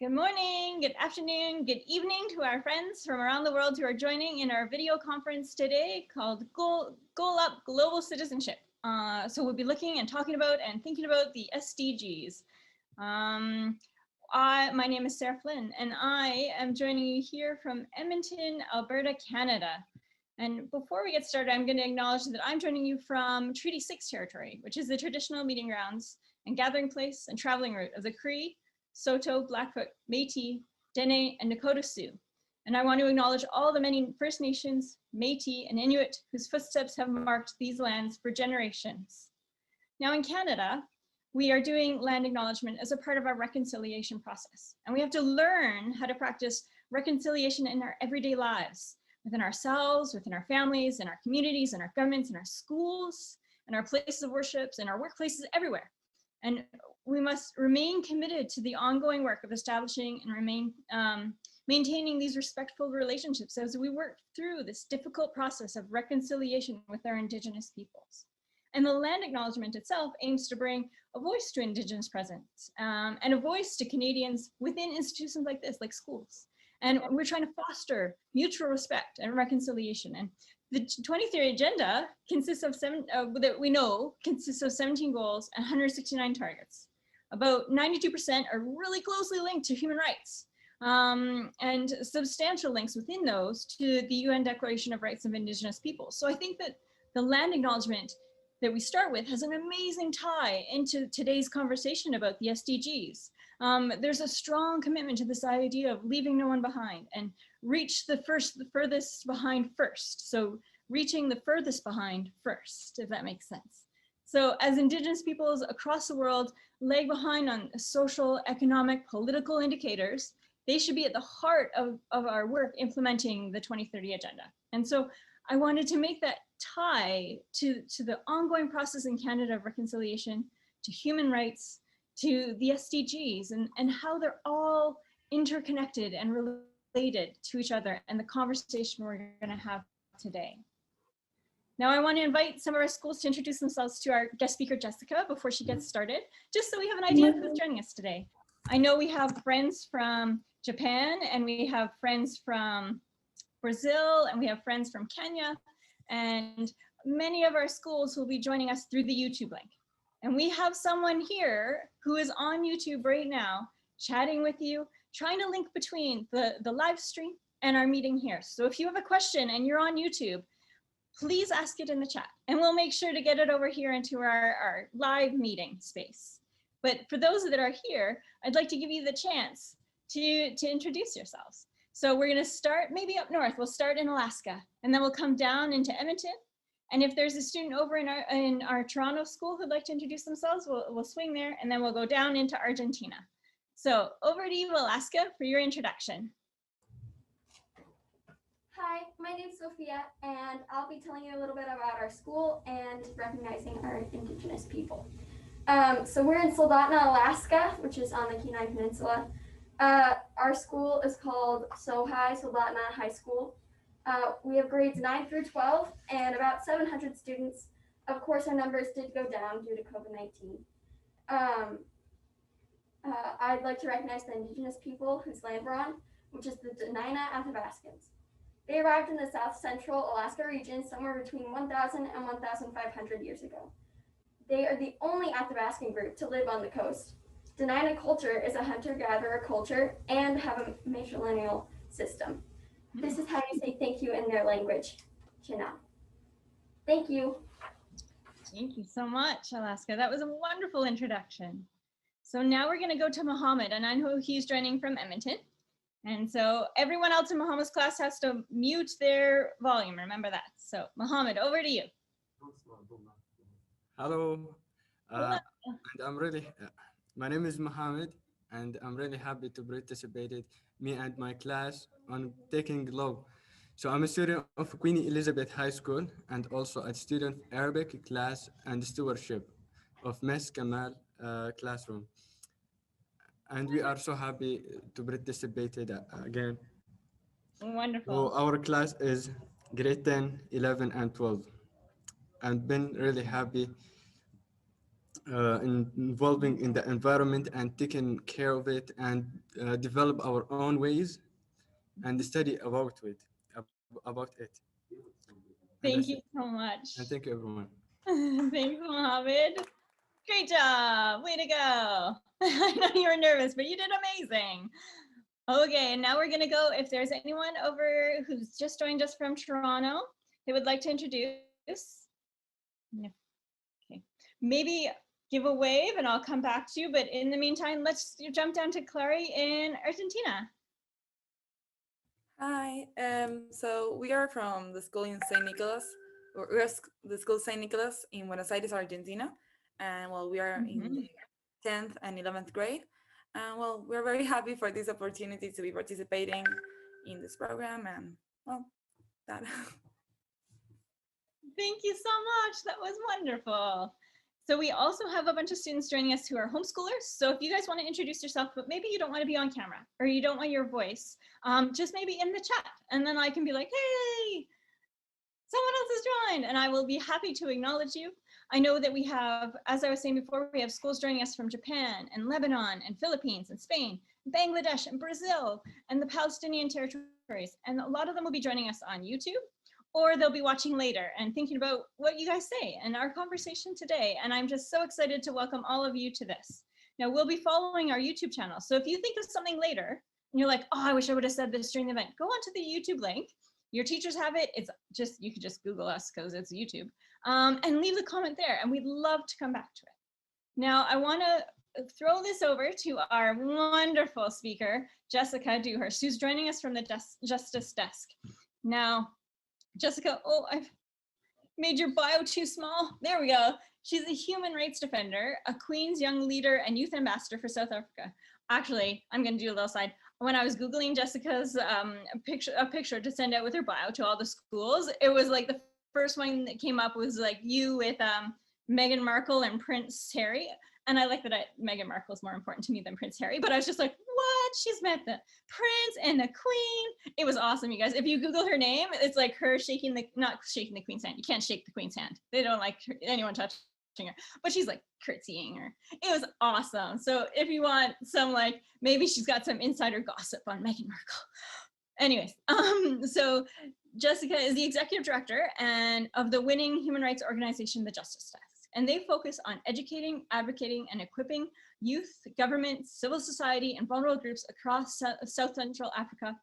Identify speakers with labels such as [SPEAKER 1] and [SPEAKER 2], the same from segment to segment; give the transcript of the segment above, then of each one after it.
[SPEAKER 1] Good morning, good afternoon, good evening to our friends from around the world who are joining in our video conference today called Goal Up Global Citizenship. So we'll be looking and talking about and thinking about the SDGs. My name is Sarah Flynn, and I am joining you here from Edmonton, Alberta, Canada. And before we get started, I'm going to acknowledge that I'm joining you from Treaty 6 territory, which is the traditional meeting grounds and gathering place and traveling route of the Cree, Saulteaux, Blackfoot, Métis, Dene, and Nakota Sioux. And I want to acknowledge all the many First Nations, Métis, and Inuit whose footsteps have marked these lands for generations. Now in Canada, we are doing land acknowledgement as a part of our reconciliation process. And we have to learn how to practice reconciliation in our everyday lives, within ourselves, within our families, in our communities, in our governments, in our schools, in our places of worships, in our workplaces, everywhere. And we must remain committed to the ongoing work of establishing and maintaining these respectful relationships as we work through this difficult process of reconciliation with our Indigenous peoples. And the land acknowledgement itself aims to bring a voice to Indigenous presence and a voice to Canadians within institutions like this, like schools. And we're trying to foster mutual respect and reconciliation. And the 2030 agenda consists of that we know consists of 17 goals and 169 targets. About 92% are really closely linked to human rights, and substantial links within those to the UN Declaration of Rights of Indigenous Peoples. So I think that the land acknowledgement that we start with has an amazing tie into today's conversation about the SDGs. There's a strong commitment to this idea of leaving no one behind and reach the furthest behind first. So reaching the furthest behind first, if that makes sense. So as Indigenous peoples across the world lag behind on social, economic, political indicators, they should be at the heart of our work implementing the 2030 agenda. And so I wanted to make that tie to the ongoing process in Canada of reconciliation, to human rights, to the SDGs, and how they're all interconnected and related to each other and the conversation we're going to have today. Now I want to invite some of our schools to introduce themselves to our guest speaker, Jessica, before she gets started, just so we have an idea of who's joining us today. I know we have friends from Japan, and we have friends from Brazil, and we have friends from Kenya, and many of our schools will be joining us through the YouTube link. And we have someone here who is on YouTube right now, chatting with you, trying to link between the live stream and our meeting here. So if you have a question and you're on YouTube, please ask it in the chat, and we'll make sure to get it over here into our live meeting space. But for those that are here, I'd like to give you the chance to introduce yourselves. So we're gonna start maybe up north. We'll start in Alaska, and then we'll come down into Edmonton. And if there's a student over in our Toronto school who'd like to introduce themselves, we'll swing there, and then we'll go down into Argentina. So over to you, Alaska, for your introduction.
[SPEAKER 2] Hi, my name's Sophia, and I'll be telling you a little bit about our school and recognizing our Indigenous people. So we're in Soldotna, Alaska, which is on the Kenai Peninsula. Our school is called Sohai, Soldotna High School. We have grades 9 through 12 and about 700 students. Of course, our numbers did go down due to COVID-19. I'd like to recognize the Indigenous people whose land we're on, which is the Dena'ina Athabascans. They arrived in the south central Alaska region somewhere between 1,000 and 1,500 years ago. They are the only Athabascan group to live on the coast. Dena'ina culture is a hunter-gatherer culture and have a matrilineal system. This is how you say thank you in their language, China. Thank you.
[SPEAKER 1] Thank you so much, Alaska. That was a wonderful introduction. So now we're gonna go to Mohammed, and I know he's joining from Edmonton. And so everyone else in Mohammed's class has to mute their volume, remember that. So Mohammed, over to you.
[SPEAKER 3] Hello, and I'm really, my name is Mohammed, and I'm really happy to participate, me and my class, on taking law. So I'm a student of Queen Elizabeth High School, and also a student Arabic class and stewardship of Miss Kamal classroom. And we are so happy to participate again.
[SPEAKER 1] Wonderful.
[SPEAKER 3] So our class is grade 10, 11, and 12. And been really happy involving in the environment and taking care of it, and develop our own ways and study about it. And
[SPEAKER 1] Thank
[SPEAKER 3] that's
[SPEAKER 1] you
[SPEAKER 3] it.
[SPEAKER 1] so
[SPEAKER 3] And
[SPEAKER 1] much.
[SPEAKER 3] thank you, everyone.
[SPEAKER 1] Thanks, Mohammed. Great job. Way to go. I know you were nervous, but you did amazing. Okay, and now we're going to go. If there's anyone over who's just joined us from Toronto, they would like to introduce. No. Okay. Maybe give a wave and I'll come back to you. But in the meantime, let's jump down to Clary in Argentina.
[SPEAKER 4] Hi, so we are from the school in St. Nicholas, or we're the school St. Nicholas in Buenos Aires, Argentina. And well, we are in the 10th and 11th grade. And well, we're very happy for this opportunity to be participating in this program, and well, that.
[SPEAKER 1] Thank you so much. That was wonderful. So we also have a bunch of students joining us who are homeschoolers. So if you guys want to introduce yourself, but maybe you don't want to be on camera or you don't want your voice, just maybe in the chat. And then I can be like, hey, someone else has joined, and I will be happy to acknowledge you. I know that we have, as I was saying before, we have schools joining us from Japan and Lebanon and Philippines and Spain, Bangladesh and Brazil and the Palestinian territories. And a lot of them will be joining us on YouTube, or they'll be watching later and thinking about what you guys say and our conversation today. And I'm just so excited to welcome all of you to this. Now we'll be following our YouTube channel. So if you think of something later and you're like, oh, I wish I would have said this during the event, go onto the YouTube link. Your teachers have it. It's just, you could just Google us because it's YouTube, and leave the comment there. And we'd love to come back to it. Now I want to throw this over to our wonderful speaker, Jessica Dewhurst, who's joining us from the Justice Desk. Now, Jessica, oh, I've made your bio too small. There we go. She's a human rights defender, a Queen's Young Leader and Youth Ambassador for South Africa. Actually, I'm going to do a little side. When I was Googling Jessica's picture to send out with her bio to all the schools, it was like the first one that came up was like you with Meghan Markle and Prince Harry. And I like that Meghan Markle is more important to me than Prince Harry, but I was just like, what? She's met the prince and the queen. It was awesome, you guys. If you Google her name, it's like her not shaking the queen's hand. You can't shake the queen's hand. They don't like anyone touching her, but she's like curtsying her. It was awesome. So if you want some, like, maybe she's got some insider gossip on Meghan Markle. Anyways, so Jessica is the executive director and of the winning human rights organization, the Justice Desk. And they focus on educating, advocating, and equipping youth, government, civil society, and vulnerable groups across South Central Africa,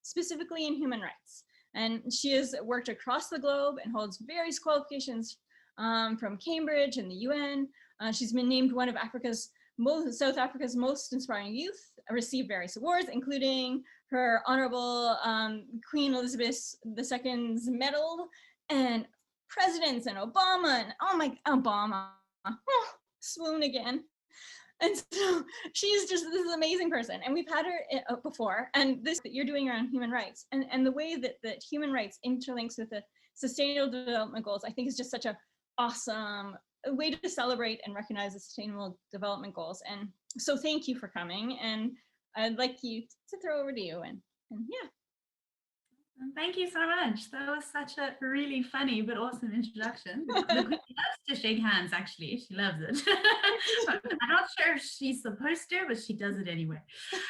[SPEAKER 1] specifically in human rights. And she has worked across the globe and holds various qualifications from Cambridge and the UN. She's been named one of South Africa's most inspiring youth, received various awards, including her Honorable Queen Elizabeth II's Medal, and presidents and Obama, and oh my, Obama, swoon again. And so she's just this amazing person, and we've had her before, and this that you're doing around human rights and the way that human rights interlinks with the sustainable development goals, I think is just such a awesome way to celebrate and recognize the sustainable development goals. And so thank you for coming, and I'd like you to throw over to you, and yeah.
[SPEAKER 5] Thank you so much. That was such a really funny but awesome introduction. The Queen loves to shake hands, actually. She loves it. I'm not sure if she's supposed to, but she does it anyway.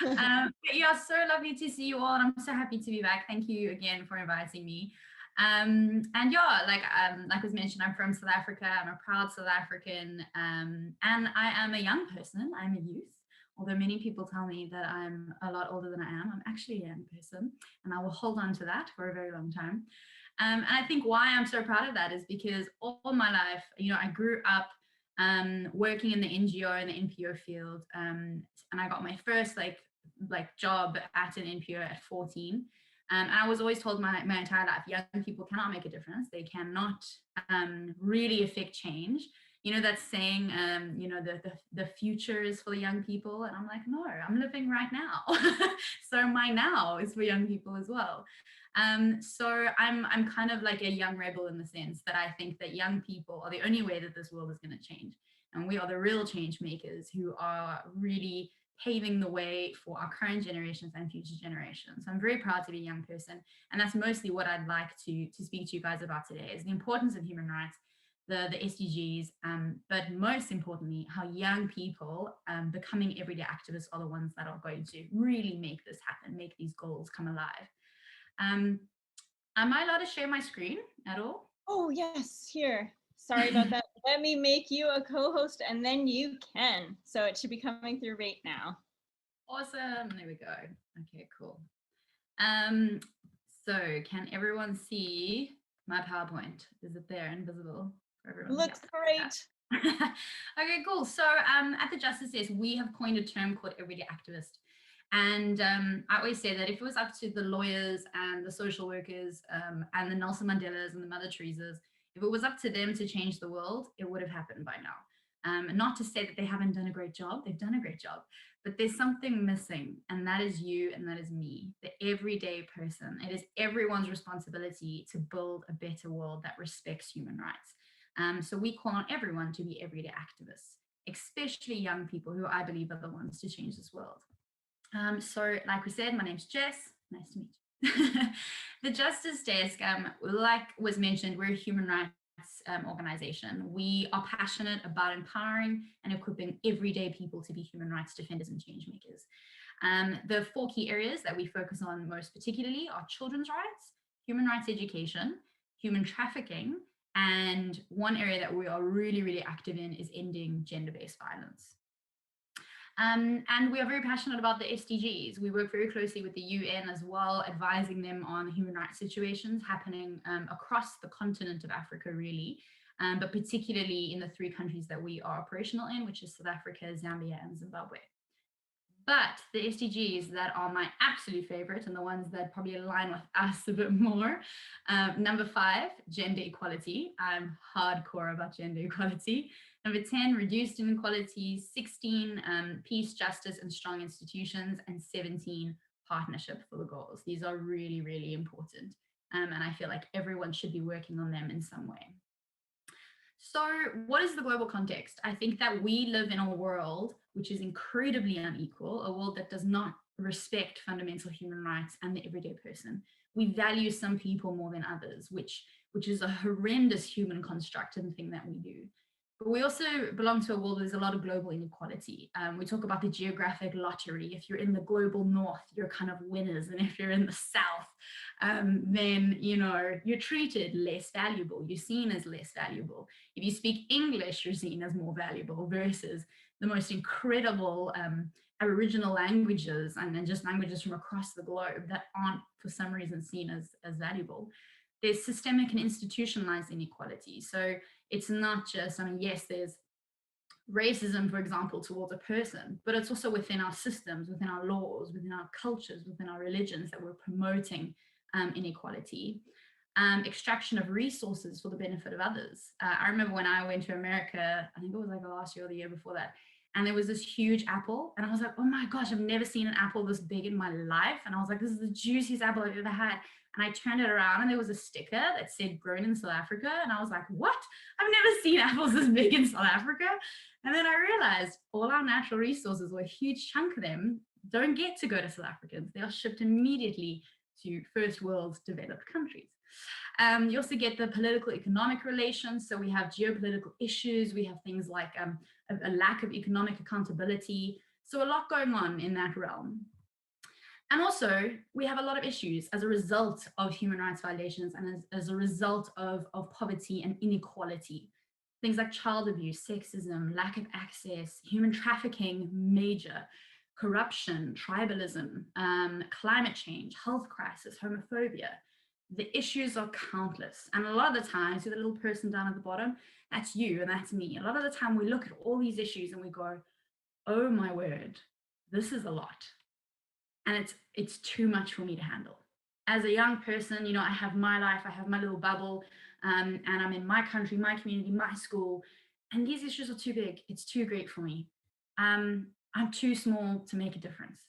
[SPEAKER 5] But yeah, so lovely to see you all. And I'm so happy to be back. Thank you again for inviting me. And yeah, like was mentioned, I'm from South Africa. I'm a proud South African. And I am a young person. I'm a youth. Although many people tell me that I'm a lot older than I am, I'm actually a young person, and I will hold on to that for a very long time. And I think why I'm so proud of that is because all my life, you know, I grew up working in the NGO and the NPO field, and I got my first like job at an NPO at 14. And I was always told my entire life, young people cannot make a difference. They cannot really affect change. You know, that saying, you know, the future is for the young people. And I'm like, no, I'm living right now. So my now is for young people as well. So I'm kind of like a young rebel in the sense that I think that young people are the only way that this world is going to change. And we are the real change makers who are really paving the way for our current generations and future generations. So I'm very proud to be a young person. And that's mostly what I'd like to speak to you guys about today, is the importance of human rights. the SDGs, but most importantly, how young people becoming everyday activists are the ones that are going to really make this happen, make these goals come alive. Am I allowed to share my screen at all?
[SPEAKER 1] Oh, yes, here. Sorry about that. Let me make you a co-host and then you can. So it should be coming through right now.
[SPEAKER 5] Awesome. There we go. Okay, cool. So can everyone see my PowerPoint? Is it there and visible for everyone?
[SPEAKER 1] Looks great.
[SPEAKER 5] Okay, cool. So at the Justice Desk, we have coined a term called everyday activist. And I always say that if it was up to the lawyers and the social workers and the Nelson Mandelas and the Mother Teresas, if it was up to them to change the world, it would have happened by now. Not to say that they haven't done a great job, they've done a great job, but there's something missing, and that is you and that is me, the everyday person. It is everyone's responsibility to build a better world that respects human rights. So we call on everyone to be everyday activists, especially young people who I believe are the ones to change this world. So like we said, my name's Jess. Nice to meet you. The Justice Desk, like was mentioned, we're a human rights organization. We are passionate about empowering and equipping everyday people to be human rights defenders and change makers. The 4 key areas that we focus on most particularly are children's rights, human rights education, human trafficking, and one area that we are really, really active in is ending gender-based violence. And we are very passionate about the SDGs. We work very closely with the UN as well, advising them on human rights situations happening across the continent of Africa, really, but particularly in the 3 countries that we are operational in, which is South Africa, Zambia, and Zimbabwe. But the SDGs that are my absolute favorite and the ones that probably align with us a bit more, number 5, gender equality. I'm hardcore about gender equality. Number 10, reduced inequalities. 16, peace, justice, and strong institutions. And 17, partnership for the goals. These are really, really important. And I feel like everyone should be working on them in some way. So what is the global context? I think that we live in a world which is incredibly unequal, a world that does not respect fundamental human rights and the everyday person. We value some people more than others, which is a horrendous human construct and thing that we do. But we also belong to a world where there's a lot of global inequality. We talk about the geographic lottery. If you're in the global north, you're kind of winners. And if you're in the south, then, you know, you're treated less valuable. You're seen as less valuable. If you speak English, you're seen as more valuable versus the most incredible Aboriginal languages and just languages from across the globe that aren't, for some reason, seen as valuable. There's systemic and institutionalized inequality. So it's not just, I mean, yes, there's racism, for example, towards a person, but it's also within our systems, within our laws, within our cultures, within our religions that we're promoting inequality. Extraction of resources for the benefit of others. I remember when I went to America, I think it was like the last year or the year before that, and there was this huge apple, and I was like, oh my gosh, I've never seen an apple this big in my life. And I was like, this is the juiciest apple I've ever had. And I turned it around and there was a sticker that said grown in South Africa. And I was like, what? I've never seen apples this big in South Africa. And then I realized all our natural resources, or a huge chunk of them, don't get to go to South Africans. They are shipped immediately to first world developed countries. You also get the political economic relations. So we have geopolitical issues. We have things like a lack of economic accountability. So a lot going on in that realm. And also, we have a lot of issues as a result of human rights violations and as a result of poverty and inequality. Things like child abuse, sexism, lack of access, human trafficking, major, corruption, tribalism, climate change, health crisis, homophobia. The issues are countless. And a lot of the time, see the little person down at the bottom, that's you and that's me. A lot of the time we look at all these issues and we go, oh my word, this is a lot. And it's too much for me to handle. As a young person, you know, I have my life, I have my little bubble, and I'm in my country, my community, my school, and these issues are too big. It's too great for me. I'm too small to make a difference.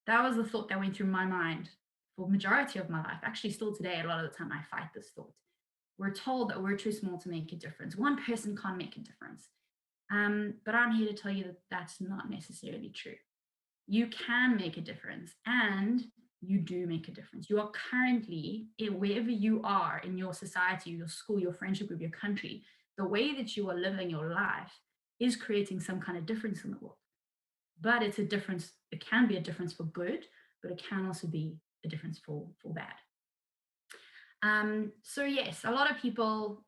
[SPEAKER 5] That was the thought that went through my mind for the majority of my life. Actually, still today, a lot of the time I fight this thought. We're told that we're too small to make a difference. One person can't make a difference. But I'm here to tell you that that's not necessarily true. You can make a difference, and you do make a difference. You are currently, wherever you are in your society, your school, your friendship group, your country, the way that you are living your life is creating some kind of difference in the world. But it's a difference, it can be a difference for good, but it can also be a difference for bad. So yes, a lot of people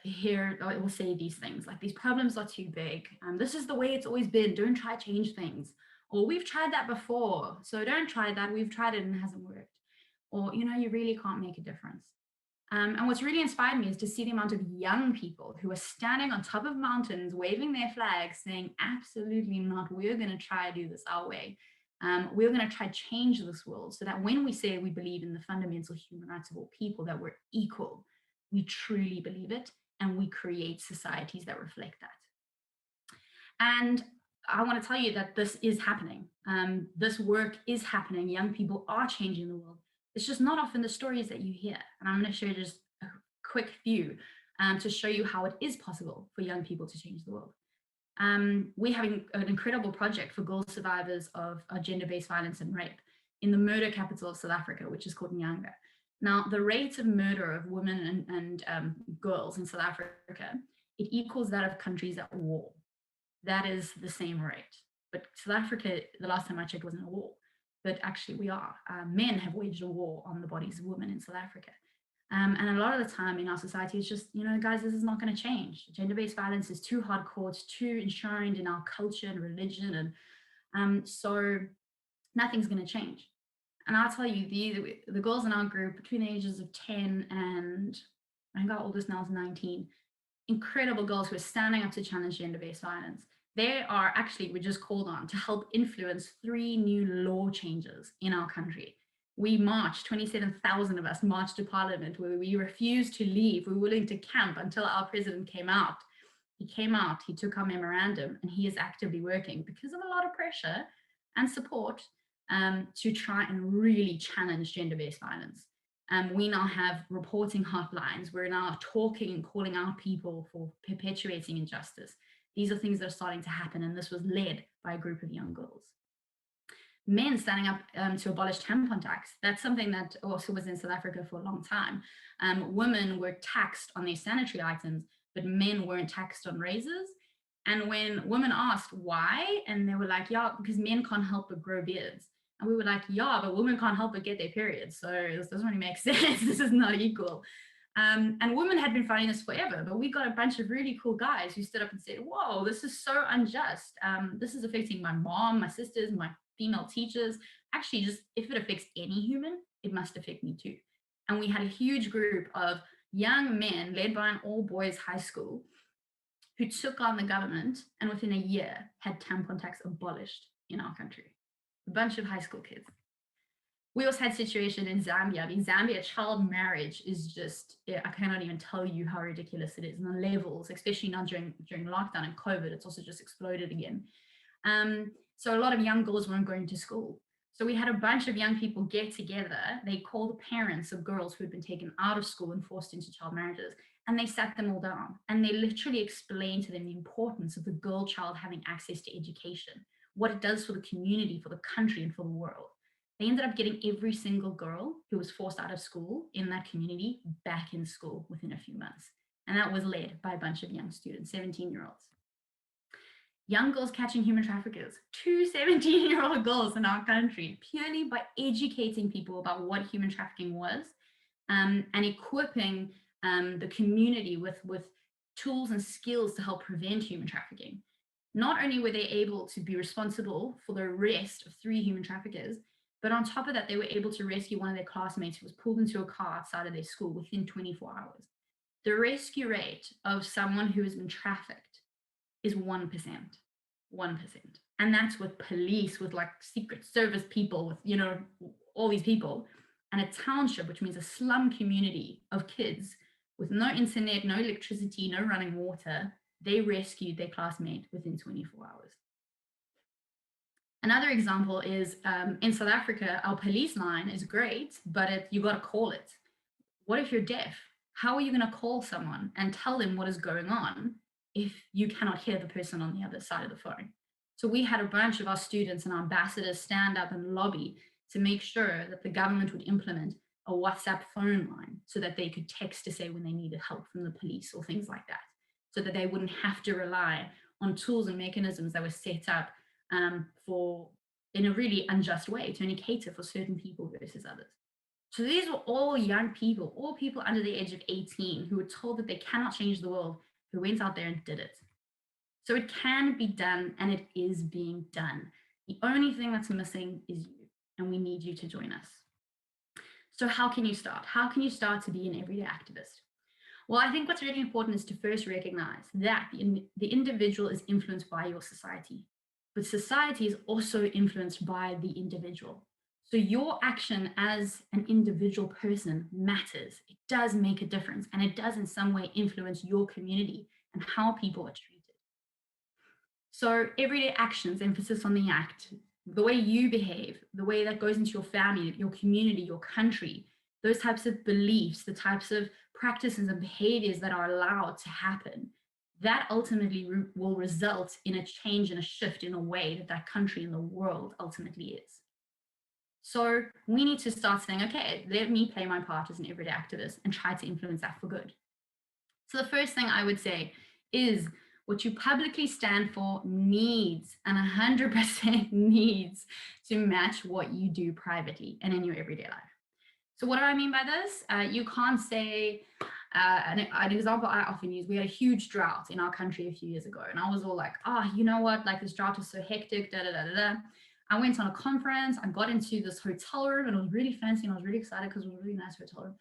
[SPEAKER 5] here will say these things like, these problems are too big. This is the way it's always been. Don't try to change things. Or we've tried that before, so don't try that. We've tried it and it hasn't worked. Or, you know, you really can't make a difference. And what's really inspired me is to see the amount of young people who are standing on top of mountains, waving their flags, saying, absolutely not, we're going to try to do this our way. We're going to try to change this world so that when we say we believe in the fundamental human rights of all people, that we're equal, we truly believe it, and we create societies that reflect that. And I want to tell you that this is happening. This work is happening. Young people are changing the world. It's just not often the stories that you hear. And I'm going to show you just a quick few to show you how it is possible for young people to change the world. We're having an incredible project for girl survivors of gender-based violence and rape in the murder capital of South Africa, which is called Nyanga. Now, the rate of murder of women and girls in South Africa, it equals that of countries at war. That is the same rate. But South Africa, the last time I checked, wasn't a war. But actually we are. Men have waged a war on the bodies of women in South Africa. And a lot of the time in our society, it's just, you know, guys, this is not going to change. Gender-based violence is too hardcore, it's too enshrined in our culture and religion. And so nothing's going to change. And I'll tell you, the girls in our group between the ages of 10 and I think our oldest now is 19, incredible girls who are standing up to challenge gender-based violence. They are actually, we're just called on to help influence 3 new law changes in our country. We marched, 27,000 of us marched to Parliament where we refused to leave. We were willing to camp until our president came out. He came out, he took our memorandum, and he is actively working because of a lot of pressure and support to try and really challenge gender-based violence. We now have reporting hotlines. We're now talking and calling out people for perpetuating injustice. These are things that are starting to happen, and this was led by a group of young girls. Men standing up to abolish tampon tax. That's something that also was in South Africa for a long time. Women were taxed on their sanitary items, but men weren't taxed on razors. And when women asked why, and they were like, yeah, because men can't help but grow beards. And we were like, yeah, but women can't help but get their periods. So this doesn't really make sense. This is not equal. And women had been fighting this forever, but we got a bunch of really cool guys who stood up and said, whoa, this is so unjust. This is affecting my mom, my sisters, my female teachers. Actually, just if it affects any human, it must affect me too. And we had a huge group of young men led by an all-boys high school who took on the government and within a year had tampon tax abolished in our country. A bunch of high school kids. We also had a situation in Zambia. In Zambia, child marriage is just, I cannot even tell you how ridiculous it is. And the levels, especially now during lockdown and COVID, it's also just exploded again. So a lot of young girls weren't going to school. So we had a bunch of young people get together. They called the parents of girls who had been taken out of school and forced into child marriages, and they sat them all down. And they literally explained to them the importance of the girl child having access to education, what it does for the community, for the country, and for the world. They ended up getting every single girl who was forced out of school in that community back in school within a few months. And that was led by a bunch of young students, 17-year-olds. Young girls catching human traffickers, 2 17-year-old girls in our country, purely by educating people about what human trafficking was and equipping the community with tools and skills to help prevent human trafficking. Not only were they able to be responsible for the arrest of 3 human traffickers, but on top of that, they were able to rescue one of their classmates who was pulled into a car outside of their school within 24 hours. The rescue rate of someone who has been trafficked is 1%. 1%. And that's with police, with like Secret Service people, with, you know, all these people. And a township, which means a slum community of kids with no internet, no electricity, no running water, they rescued their classmate within 24 hours. Another example is in South Africa, our police line is great, but you got to call it. What if you're deaf? How are you going to call someone and tell them what is going on if you cannot hear the person on the other side of the phone? So we had a bunch of our students and our ambassadors stand up and lobby to make sure that the government would implement a WhatsApp phone line so that they could text to say when they needed help from the police or things like that. so that they wouldn't have to rely on tools and mechanisms that were set up in a really unjust way to only cater for certain people versus others. So these were all young people, all people under the age of 18 who were told that they cannot change the world, who went out there and did it. So it can be done, and it is being done. The only thing that's missing is you, and we need you to join us. So how can you start? How can you start to be an everyday activist? Well, I think what's really important is to first recognize that the individual is influenced by your society, but society is also influenced by the individual. So your action as an individual person matters. It does make a difference, and it does in some way influence your community and how people are treated. So everyday actions, emphasis on the act, the way you behave, the way that goes into your family, your community, your country, those types of beliefs, the types of practices and behaviors that are allowed to happen, that ultimately will result in a change and a shift in a way that that country and the world ultimately is. So we need to start saying, okay, let me play my part as an everyday activist and try to influence that for good. So the first thing I would say is what you publicly stand for needs, and 100% needs, to match what you do privately and in your everyday life. So what do I mean by this? You can't say, an example I often use, we had a huge drought in our country a few years ago, and I was all like, you know what, like this drought is so hectic, da da da da da. I went on a conference, I got into this hotel room, and it was really fancy, and I was really excited because it was a really nice hotel room.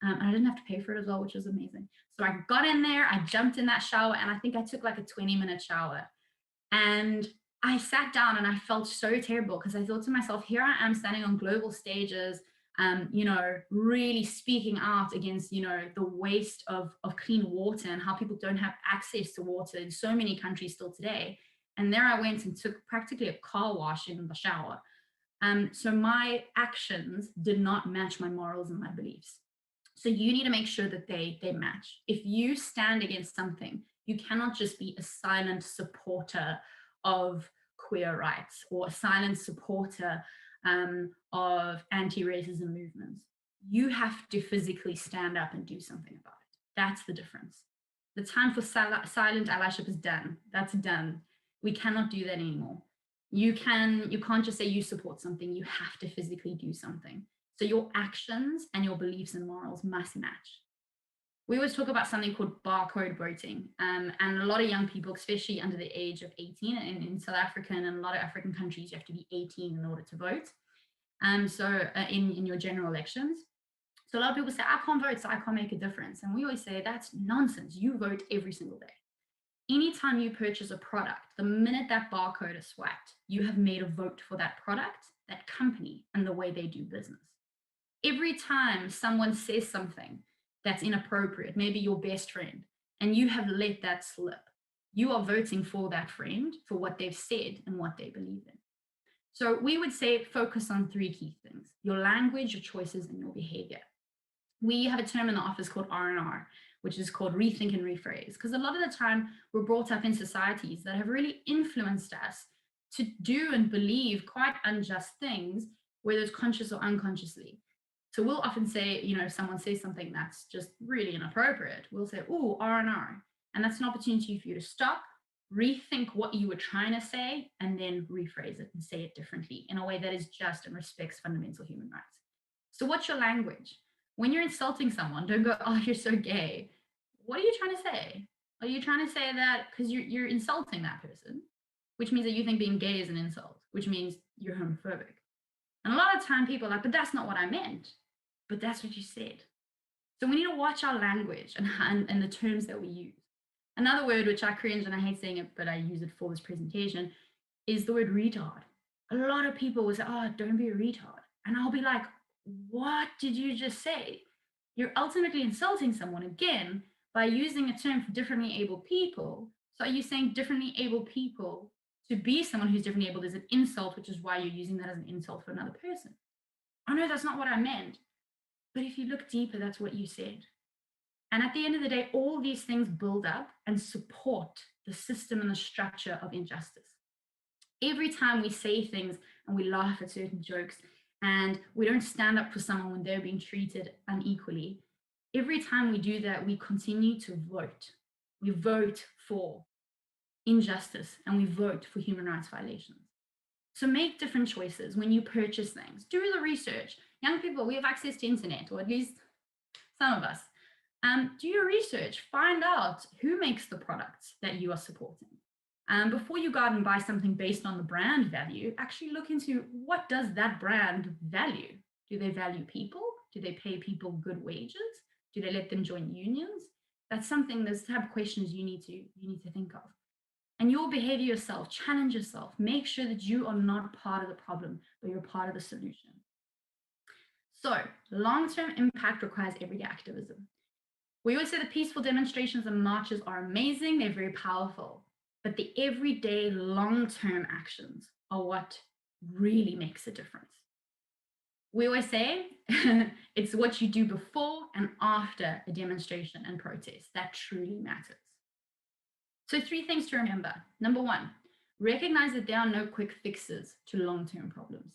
[SPEAKER 5] And I didn't have to pay for it as well, which was amazing. So I got in there, I jumped in that shower, and I think I took like a 20-minute shower. And I sat down and I felt so terrible because I thought to myself, here I am standing on global stages, you know, really speaking out against, you know, the waste of clean water and how people don't have access to water in so many countries still today. And there I went and took practically a car wash in the shower. So my actions did not match my morals and my beliefs. So you need to make sure that they match. If you stand against something, you cannot just be a silent supporter of queer rights or a silent supporter of anti-racism movements. You have to physically stand up and do something about it. That's the difference. The time for silent allyship is done. That's done. We cannot do that anymore. You can't just say you support something. You have to physically do something. So your actions and your beliefs and morals must match. We always talk about something called barcode voting, and a lot of young people, especially under the age of 18, and in South Africa and in a lot of African countries, you have to be 18 in order to vote. In your general elections. So a lot of people say, I can't vote, so I can't make a difference. And we always say, that's nonsense. You vote every single day. Anytime you purchase a product, the minute that barcode is swiped, you have made a vote for that product, that company, and the way they do business. Every time someone says something that's inappropriate, maybe your best friend, and you have let that slip, you are voting for that friend, for what they've said and what they believe in. So we would say focus on 3 key things: your language, your choices, and your behavior. We have a term in the office called R&R, which is called rethink and rephrase, because a lot of the time we're brought up in societies that have really influenced us to do and believe quite unjust things, whether it's conscious or unconsciously. So we'll often say, you know, if someone says something that's just really inappropriate, we'll say, oh, R&R. And that's an opportunity for you to stop, rethink what you were trying to say, and then rephrase it and say it differently in a way that is just and respects fundamental human rights. So what's your language? When you're insulting someone, don't go, oh, you're so gay. What are you trying to say? Are you trying to say that because you're insulting that person, which means that you think being gay is an insult, which means you're homophobic? And a lot of time people are like, but that's not what I meant. But that's what you said. So we need to watch our language and the terms that we use. Another word, which I cringe and I hate saying it, but I use it for this presentation, is the word retard. A lot of people will say, oh, don't be a retard. And I'll be like, what did you just say? You're ultimately insulting someone again by using a term for differently able people. So are you saying differently able people to be someone who's differently able is an insult, which is why you're using that as an insult for another person? Oh no, that's not what I meant. But if you look deeper, that's what you said. And at the end of the day, all these things build up and support the system and the structure of injustice. Every time we say things and we laugh at certain jokes and we don't stand up for someone when they're being treated unequally, every time we do that, we continue to vote. We vote for injustice and we vote for human rights violations. So make different choices when you purchase things. Do the research. Young people, we have access to internet, or at least some of us. Do your research. Find out who makes the products that you are supporting. Before you go out and buy something based on the brand value, actually look into what does that brand value? Do they value people? Do they pay people good wages? Do they let them join unions? That's something, those type of questions you need to think of. And you'll behavior yourself, challenge yourself, make sure that you are not part of the problem, but you're part of the solution. So long-term impact requires everyday activism. We always say the peaceful demonstrations and marches are amazing, they're very powerful, but the everyday long-term actions are what really makes a difference. We always say it's what you do before and after a demonstration and protest that truly matters. So 3 things to remember. Number 1, recognize that there are no quick fixes to long-term problems.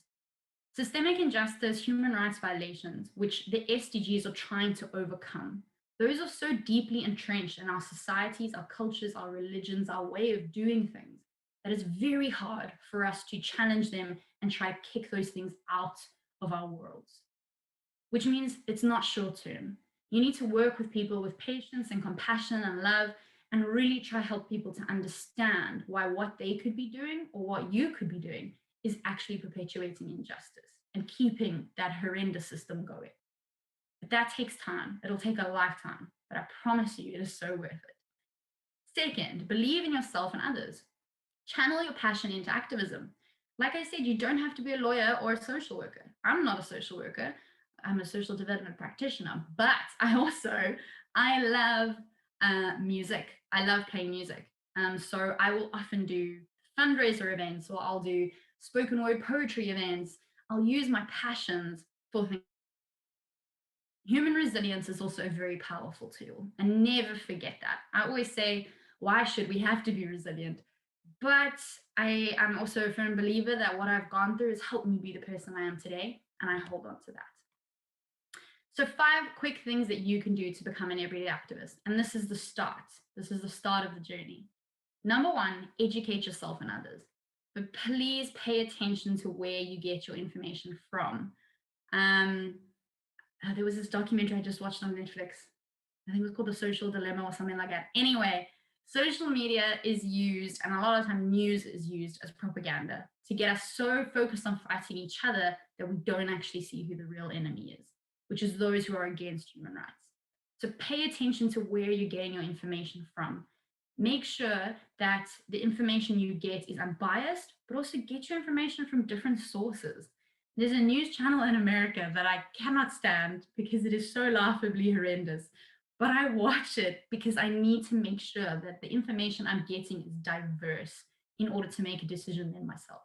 [SPEAKER 5] Systemic injustice, human rights violations, which the SDGs are trying to overcome, those are so deeply entrenched in our societies, our cultures, our religions, our way of doing things, that it's very hard for us to challenge them and try to kick those things out of our worlds. Which means it's not short-term. You need to work with people with patience and compassion and love, and really try to help people to understand why what they could be doing or what you could be doing is actually perpetuating injustice and keeping that horrendous system going. But that takes time. It'll take a lifetime, but I promise you it is so worth it. Second, believe in yourself and others. Channel your passion into activism. Like I said, you don't have to be a lawyer or a social worker. I'm not a social worker. I'm a social development practitioner, but I love music. I love playing music. So I will often do fundraiser events, or I'll do spoken word poetry events. I'll use my passions for things. Human resilience is also a very powerful tool, and never forget that. I always say, why should we have to be resilient? But I am also a firm believer that what I've gone through has helped me be the person I am today, and I hold on to that. So 5 quick things that you can do to become an everyday activist. And this is the start. This is the start of the journey. Number 1, educate yourself and others. But please pay attention to where you get your information from. There was this documentary I just watched on Netflix. I think it was called The Social Dilemma or something like that. Anyway, social media is used, and a lot of time news is used as propaganda to get us so focused on fighting each other that we don't actually see who the real enemy is, which is those who are against human rights. So pay attention to where you're getting your information from. Make sure that the information you get is unbiased, but also get your information from different sources. There's a news channel in America that I cannot stand because it is so laughably horrendous, but I watch it because I need to make sure that the information I'm getting is diverse in order to make a decision then myself.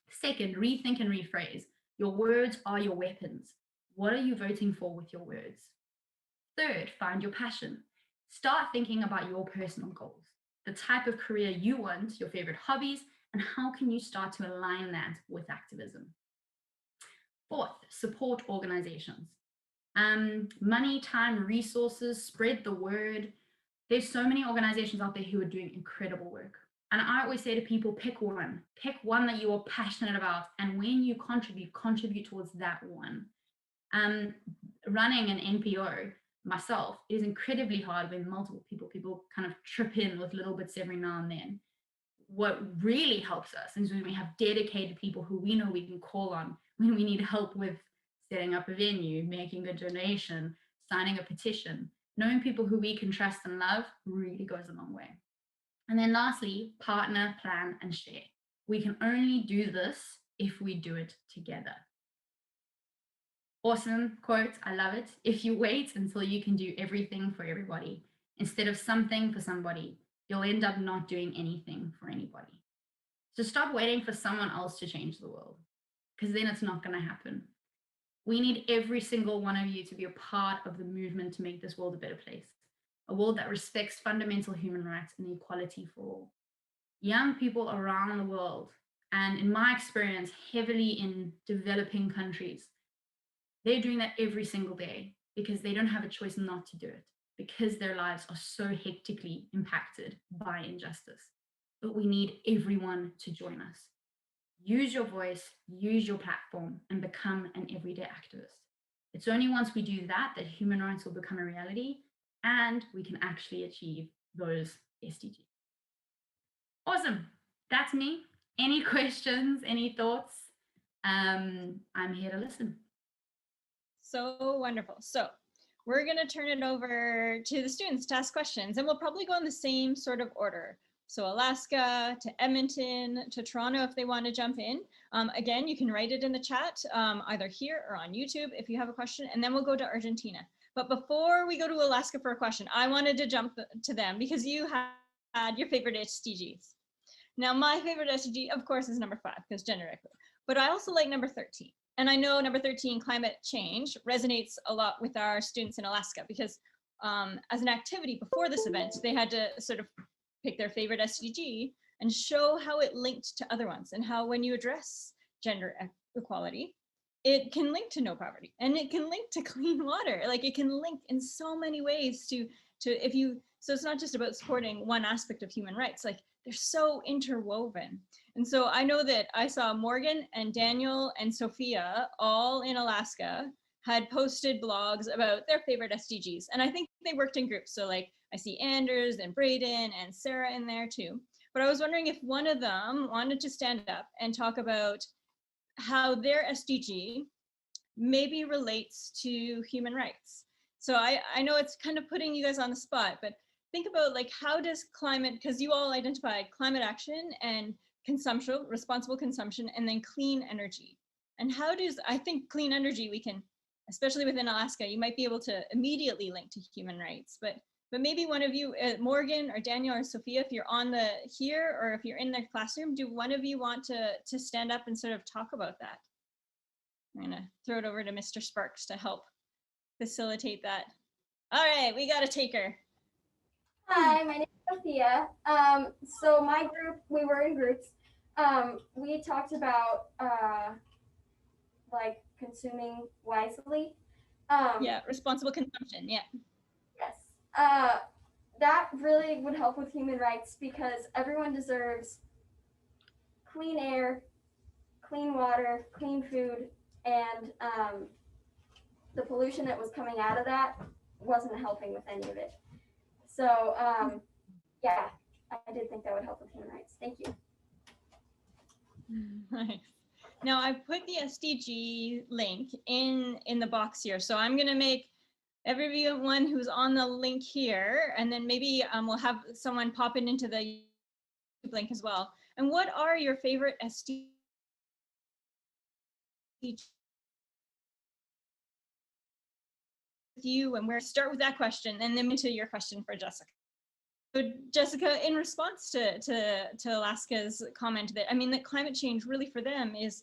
[SPEAKER 5] Second, rethink and rephrase. Your words are your weapons. What are you voting for with your words? Third, find your passion. Start thinking about your personal goals, the type of career you want, your favorite hobbies, and how can you start to align that with activism. Fourth, support organizations. Money, time, resources, spread the word. There's so many organizations out there who are doing incredible work. And I always say to people, pick one that you are passionate about. And when you contribute towards that one. Running an NPO myself is incredibly hard when multiple people kind of trip in with little bits every now and then. What really helps us is when we have dedicated people who we know we can call on when we need help with setting up a venue, making a donation, signing a petition. Knowing people who we can trust and love really goes a long way. And then lastly, partner, plan, and share. We can only do this if we do it together. Awesome quote, I love it. If you wait until you can do everything for everybody, instead of something for somebody, you'll end up not doing anything for anybody. So stop waiting for someone else to change the world, because then it's not going to happen. We need every single one of you to be a part of the movement to make this world a better place, a world that respects fundamental human rights and equality for all. Young people around the world, and in my experience, heavily in developing countries, they're doing that every single day because they don't have a choice not to do it. because their lives are so hectically impacted by injustice. But we need everyone to join us. Use your voice, use your platform, and become an everyday activist. It's only once we do that that human rights will become a reality and we can actually achieve those SDGs. Awesome. That's me. Any questions, any thoughts? I'm here to listen.
[SPEAKER 1] So wonderful. So we're going to turn it over to the students to ask questions, and we'll probably go in the same sort of order. So Alaska to Edmonton to Toronto if they want to jump in. Again, you can write it in the chat, either here or on YouTube if you have a question, and then we'll go to Argentina. But before we go to Alaska for a question, I wanted to jump to them because you had your favorite SDGs. Now, my favorite SDG, of course, is number 5 because gender equity, but I also like number 13. And I know number 13, climate change, resonates a lot with our students in Alaska because as an activity before this event, they had to sort of pick their favorite SDG and show how it linked to other ones and how when you address gender equality, it can link to no poverty and it can link to clean water. Like it can link in so many ways to if you, so it's not just about supporting one aspect of human rights, like they're so interwoven. And so I know that I saw Morgan and Daniel and Sophia all in Alaska had posted blogs about their favorite SDGs. And I think they worked in groups. So like I see Anders and Braden and Sarah in there too. But I was wondering if one of them wanted to stand up and talk about how their SDG maybe relates to human rights. So I know it's kind of putting you guys on the spot, but think about like how does climate, because you all identified climate action and consumption, responsible consumption, and then clean energy. And how does, I think clean energy we can, especially within Alaska, you might be able to immediately link to human rights, but maybe one of you, Morgan or Daniel or Sophia, if you're on the here or if you're in the classroom, do one of you want to stand up and sort of talk about that? I'm gonna throw it over to Mr. Sparks to help facilitate that. All right, we got a taker.
[SPEAKER 2] Hi, my name is Sophia. So my group, we were in groups. We talked about like consuming wisely.
[SPEAKER 1] Yeah, responsible consumption, yeah.
[SPEAKER 2] Yes. That really would help with human rights because everyone deserves clean air, clean water, clean food, and the pollution that was coming out of that wasn't helping with any of it. So yeah, I did think that would help with human rights. Thank you.
[SPEAKER 1] Nice. Now I've put the SDG link in the box here. So I'm gonna make everyone who's on the link here, and then maybe we'll have someone pop it into the YouTube link as well. And what are your favorite SDGs? You, and where start with that question and then into your question for Jessica. So Jessica, in response to Alaska's comment that, I mean, that climate change really for them is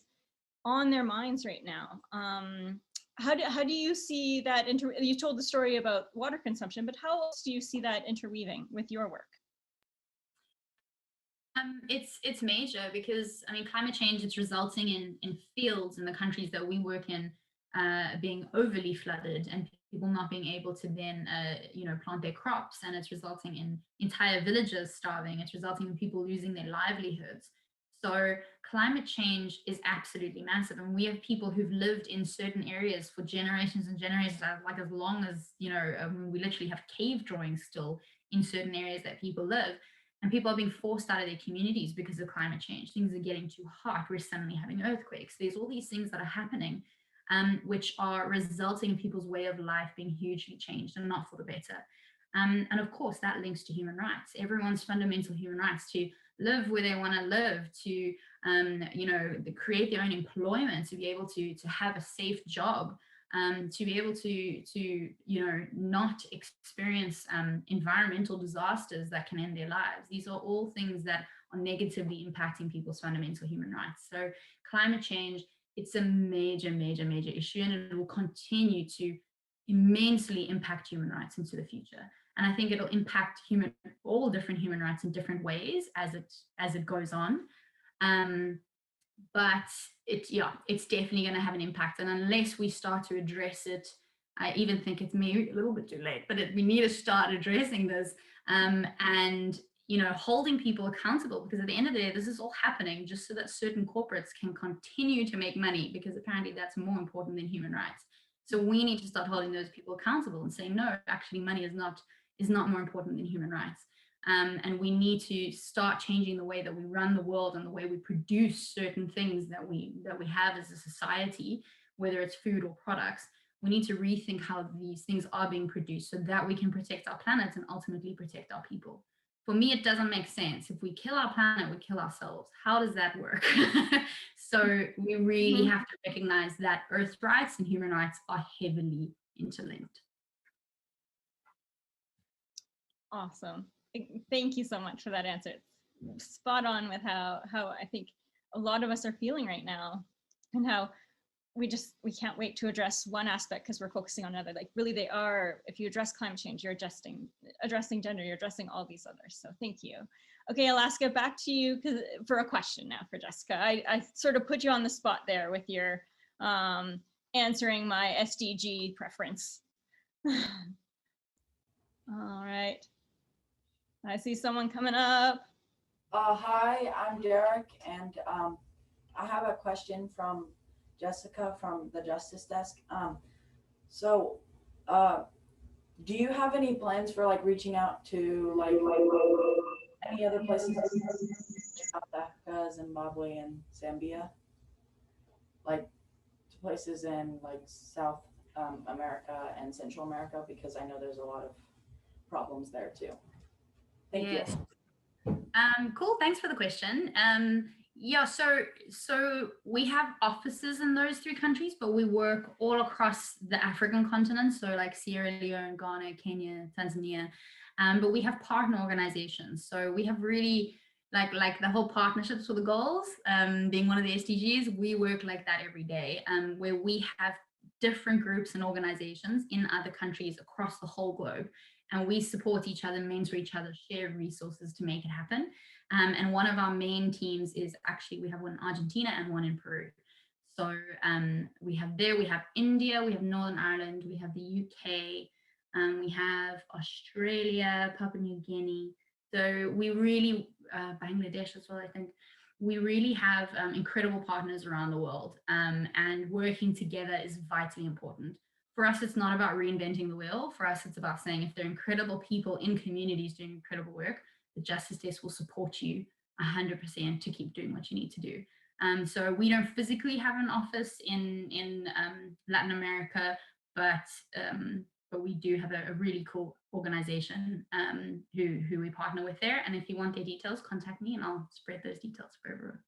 [SPEAKER 1] on their minds right now. How do you see that, you told the story about water consumption, but how else do you see that interweaving with your work?
[SPEAKER 5] It's major because, I mean, climate change, it's resulting in fields in the countries that we work in being overly flooded and people not being able to then, plant their crops, and it's resulting in entire villages starving. It's resulting in people losing their livelihoods. So climate change is absolutely massive, and we have people who've lived in certain areas for generations and generations, like as long as, we literally have cave drawings still in certain areas that people live, and people are being forced out of their communities because of climate change. Things are getting too hot. We're suddenly having earthquakes. There's all these things that are happening, which are resulting in people's way of life being hugely changed and not for the better. And of course, that links to human rights. Everyone's fundamental human rights to live where they want to live, to create their own employment, to be able to have a safe job, to be able to not experience environmental disasters that can end their lives. These are all things that are negatively impacting people's fundamental human rights. So climate change, it's a major, major, major issue, and it will continue to immensely impact human rights into the future. And I think it'll impact all different human rights in different ways as it goes on. But it's definitely going to have an impact. And unless we start to address it I even think it's maybe a little bit too late, but we need to start addressing this and, you know, holding people accountable, because at the end of the day, this is all happening just so that certain corporates can continue to make money, because apparently that's more important than human rights. So we need to start holding those people accountable and saying, no, actually money is not more important than human rights. And we need to start changing the way that we run the world and the way we produce certain things that we have as a society, whether it's food or products. We need to rethink how these things are being produced so that we can protect our planet and ultimately protect our people. For me, it doesn't make sense. If we kill our planet, we kill ourselves. How does that work? So we really have to recognize that Earth rights and human rights are heavily interlinked.
[SPEAKER 1] Awesome. Thank you so much for that answer. It's spot on with how I think a lot of us are feeling right now, and how we can't wait to address one aspect because we're focusing on another. Like really they are, if you address climate change, you're addressing gender, you're addressing all these others. So thank you. Okay, Alaska, back to you for a question now for Jessica. I sort of put you on the spot there with your answering my SDG preference. All right. I see someone coming up.
[SPEAKER 6] Hi, I'm Derek, and I have a question from Jessica from the Justice Desk. Do you have any plans for like reaching out to like any other places, South Africa, Zimbabwe, and Zambia, like to places in like South America and Central America, because I know there's a lot of problems there too. Thank you.
[SPEAKER 5] Cool. Thanks for the question. Yeah, so we have offices in those 3 countries, but we work all across the African continent. So like Sierra Leone, Ghana, Kenya, Tanzania. But we have partner organizations. So we have really like the whole partnerships for the goals, being one of the SDGs, we work like that every day, where we have different groups and organizations in other countries across the whole globe. And we support each other, mentor each other, share resources to make it happen. And one of our main teams is actually, we have one in Argentina and one in Peru. So we have India, we have Northern Ireland, we have the UK, we have Australia, Papua New Guinea. So we really, Bangladesh as well, I think. We really have incredible partners around the world, and working together is vitally important. For us, it's not about reinventing the wheel. For us, it's about saying if there are incredible people in communities doing incredible work, the Justice Desk will support you 100% to keep doing what you need to do. So we don't physically have an office in Latin America, but we do have a really cool organization who we partner with there. And if you want their details, contact me and I'll spread those details for everyone.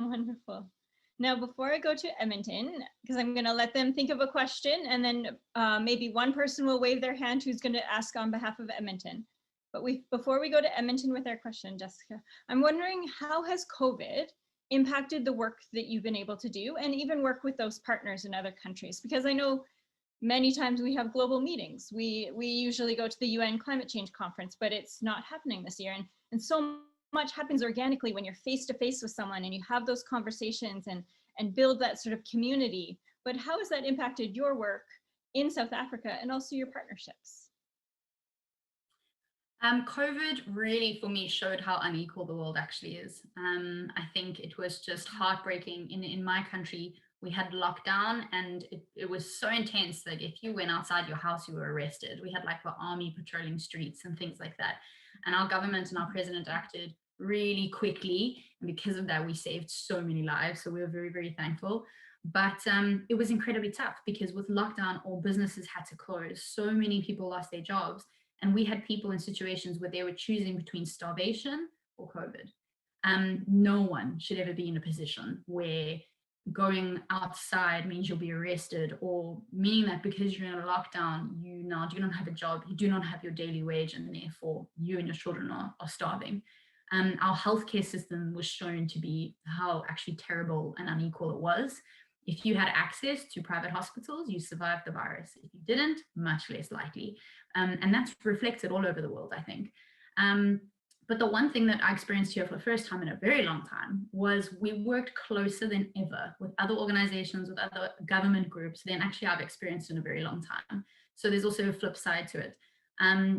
[SPEAKER 1] Wonderful. Now, before I go to Edmonton, because I'm going to let them think of a question, and then maybe one person will wave their hand who's going to ask on behalf of Edmonton. But before we go to Edmonton with our question, Jessica, I'm wondering, how has COVID impacted the work that you've been able to do, and even work with those partners in other countries? Because I know many times we have global meetings. We usually go to the UN Climate Change Conference, but it's not happening this year. And so much happens organically when you're face to face with someone and you have those conversations and build that sort of community. But how has that impacted your work in South Africa and also your partnerships?
[SPEAKER 5] COVID really, for me, showed how unequal the world actually is. I think it was just heartbreaking. In my country, we had lockdown, and it was so intense that if you went outside your house, you were arrested. We had like the army patrolling streets and things like that. And our government and our president acted really quickly. And because of that, we saved so many lives. So we were very, very thankful. But it was incredibly tough because with lockdown, all businesses had to close. So many people lost their jobs. And we had people in situations where they were choosing between starvation or COVID. No one should ever be in a position where going outside means you'll be arrested, or meaning that because you're in a lockdown, you now do not have a job, you do not have your daily wage, and therefore you and your children are starving. Our healthcare system was shown to be how actually terrible and unequal it was. If you had access to private hospitals, you survived the virus. If you didn't, much less likely. And that's reflected all over the world, I think. But the one thing that I experienced here for the first time in a very long time was we worked closer than ever with other organizations, with other government groups than actually I've experienced in a very long time. So there's also a flip side to it.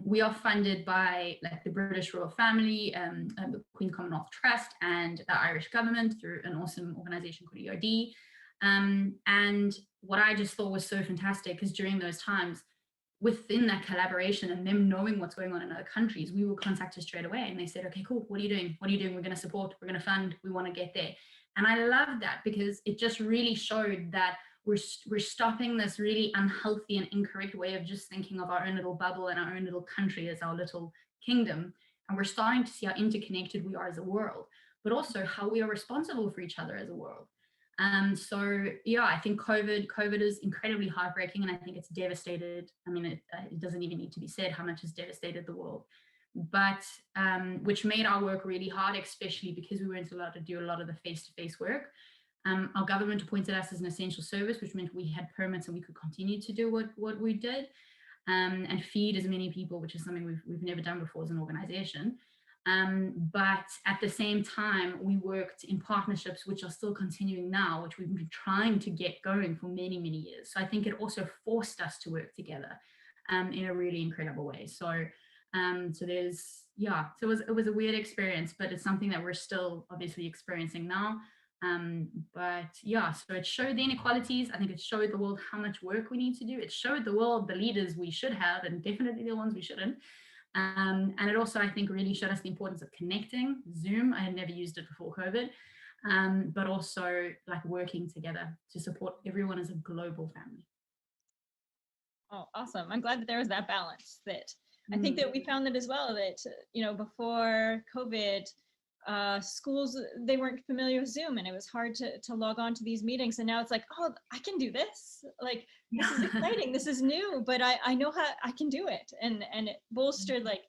[SPEAKER 5] We are funded by like the British Royal Family, the Queen's Commonwealth Trust, and the Irish government through an awesome organization called EOD. And what I just thought was so fantastic is during those times, within that collaboration and them knowing what's going on in other countries, we were contacted straight away and they said, okay, cool, what are you doing? What are you doing? We're going to support, we're going to fund, we want to get there. And I love that because it just really showed that we're stopping this really unhealthy and incorrect way of just thinking of our own little bubble and our own little country as our little kingdom. And we're starting to see how interconnected we are as a world, but also how we are responsible for each other as a world. So yeah, I think COVID is incredibly heartbreaking, and I think it's devastated. I mean, it doesn't even need to be said how much it's devastated the world, but which made our work really hard, especially because we weren't allowed to do a lot of the face-to-face work. Our government appointed us as an essential service, which meant we had permits and we could continue to do what we did, and feed as many people, which is something we've never done before as an organization. But at the same time, we worked in partnerships which are still continuing now, which we've been trying to get going for many, many years. So I think it also forced us to work together in a really incredible way. So there's, yeah, so it was a weird experience, but it's something that we're still obviously experiencing now. But yeah, so it showed the inequalities. I think it showed the world how much work we need to do. It showed the world the leaders we should have and definitely the ones we shouldn't. And it also, I think, really showed us the importance of connecting. Zoom, I had never used it before COVID, but also like working together to support everyone as a global family.
[SPEAKER 1] Oh, awesome. I'm glad that there was that balance. That I think that we found that as well, that, you know, before COVID, schools, they weren't familiar with Zoom and it was hard to log on to these meetings. And now it's like, oh, I can do this. Like, this is exciting. This is new, but I know how I can do it. And it bolstered like,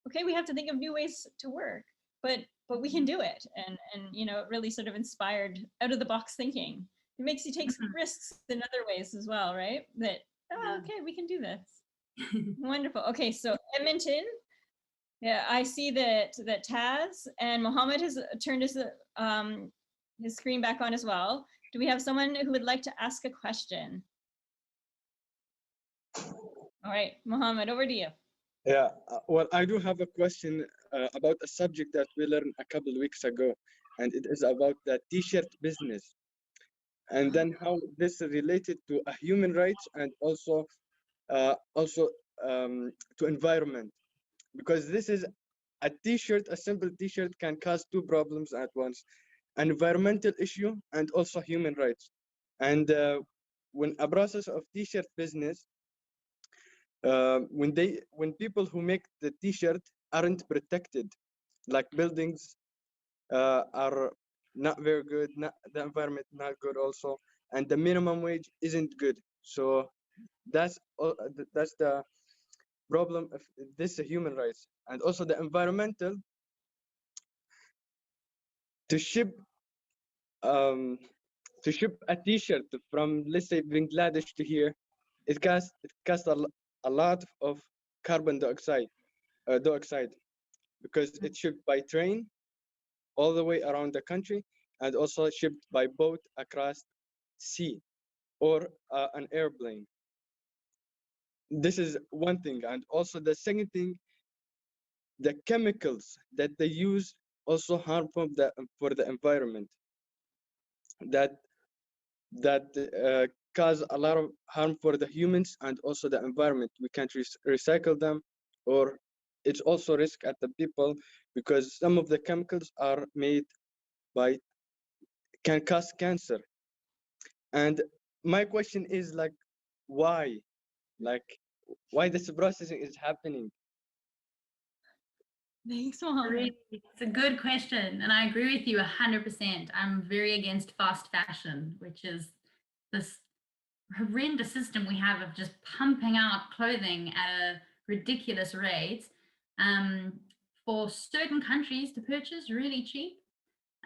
[SPEAKER 1] okay, we have to think of new ways to work, but we can do it. And you know, it really sort of inspired out of the box thinking. It makes you take risks in other ways as well, right? That, oh, okay, we can do this. Wonderful. Okay, so Edmonton. Yeah, I see that Taz and Mohammed has turned his screen back on as well. Do we have someone who would like to ask a question? All right, Mohammed, over to you.
[SPEAKER 3] Yeah, well, I do have a question about a subject that we learned a couple of weeks ago, and it is about the t-shirt business, and then how this is related to human rights and also to environment, because this is a t-shirt, a simple t-shirt can cause two problems at once: an environmental issue and also human rights. And when a process of t-shirt business, when people who make the t-shirt aren't protected, like buildings are not very good, the environment not good also, and the minimum wage isn't good. So that's the problem of this human rights. And also the environmental, to ship a t-shirt from, let's say, Bangladesh to here, it costs a lot of carbon dioxide, because it's shipped by train all the way around the country, and also shipped by boat across sea or an airplane. This is one thing. And also the second thing, the chemicals that they use also harmful for the environment, that cause a lot of harm for the humans and also the environment. We can't recycle them, or it's also risk at the people, because some of the chemicals are made by, can cause cancer. And my question is like, why this processing is happening?
[SPEAKER 1] Thanks, Mohammed.
[SPEAKER 5] It's a good question, and I agree with you 100%. I'm very against fast fashion, which is this horrendous system we have of just pumping out clothing at a ridiculous rate for certain countries to purchase really cheap.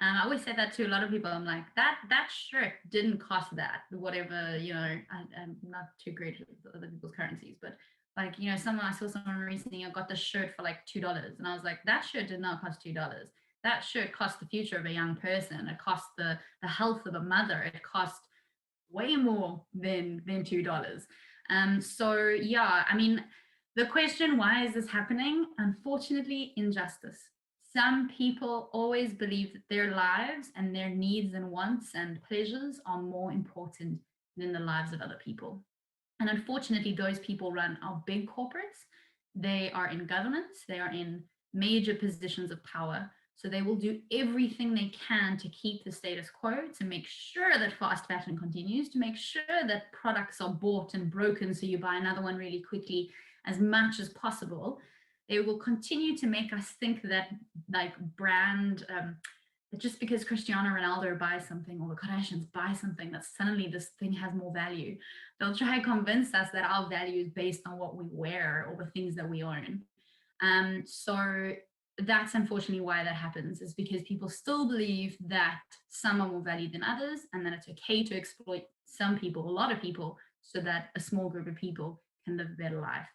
[SPEAKER 5] I always say that to a lot of people. I'm like, that shirt didn't cost that, whatever, you know. I'm not too great with other people's currencies, but Like, I saw someone recently, I got this shirt for like $2. And I was like, that shirt did not cost $2. That shirt cost the future of a young person. It cost the health of a mother. It cost way more than $2. So yeah, I mean, the question, why is this happening? Unfortunately, injustice. Some people always believe that their lives and their needs and wants and pleasures are more important than the lives of other people. And unfortunately, those people run our big corporates. They are in governments, they are in major positions of power. So they will do everything they can to keep the status quo, to make sure that fast fashion continues, to make sure that products are bought and broken so you buy another one really quickly as much as possible. They will continue to make us think that like brand, that just because Cristiano Ronaldo buys something or the Kardashians buy something, that suddenly this thing has more value. They'll try and convince us that our value is based on what we wear or the things that we own. So that's unfortunately why that happens, is because people still believe that some are more valued than others, and that it's okay to exploit some people, a lot of people, so that a small group of people can live a better life.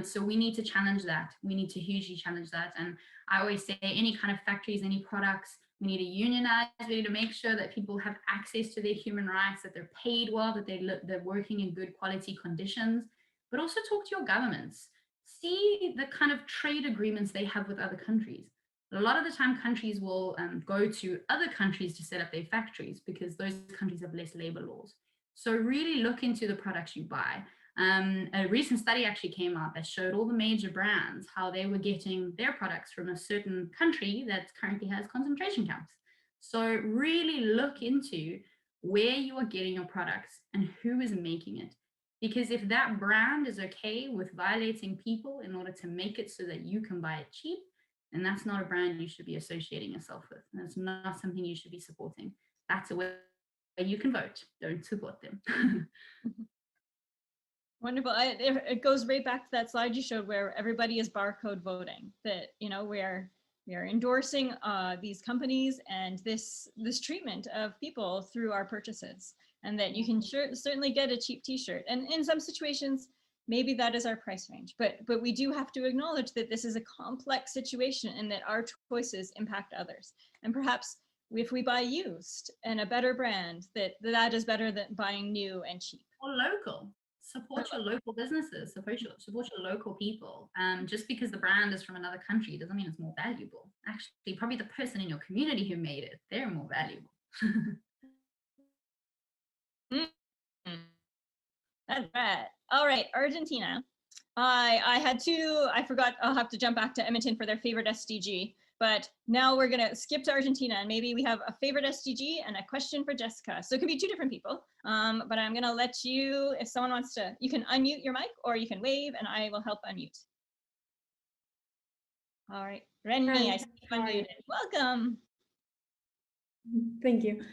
[SPEAKER 5] So we need to challenge that. We need to hugely challenge that. And I always say any kind of factories, any products, we need to unionize. We need to make sure that people have access to their human rights, that they're paid well, that they're working in good quality conditions, but also talk to your governments. See the kind of trade agreements they have with other countries. A lot of the time, countries will go to other countries to set up their factories because those countries have less labor laws. So really look into the products you buy. A recent study actually came out that showed all the major brands, how they were getting their products from a certain country that currently has concentration camps. So really look into where you are getting your products and who is making it. Because if that brand is okay with violating people in order to make it so that you can buy it cheap, then that's not a brand you should be associating yourself with. That's not something you should be supporting. That's a way you can vote. Don't support them.
[SPEAKER 1] Wonderful. It goes right back to that slide you showed where everybody is barcode voting, that, we are endorsing these companies and this treatment of people through our purchases, and that you can certainly get a cheap t-shirt. And in some situations, maybe that is our price range, but we do have to acknowledge that this is a complex situation and that our choices impact others. And perhaps if we buy used and a better brand, that is better than buying new and cheap.
[SPEAKER 5] Or local. Support your local businesses, support your local people. Just because the brand is from another country doesn't mean it's more valuable. Actually, probably the person in your community who made it, they're more valuable.
[SPEAKER 1] That's right. All right, Argentina. I forgot, I'll have to jump back to Edmonton for their favorite SDG. But now we're going to skip to Argentina, and maybe we have a favorite SDG and a question for Jessica. So it could be two different people, but I'm going to let you, if someone wants to, you can unmute your mic or you can wave and I will help unmute. All right, Rennie, I see you unmuted. Welcome.
[SPEAKER 7] Thank you.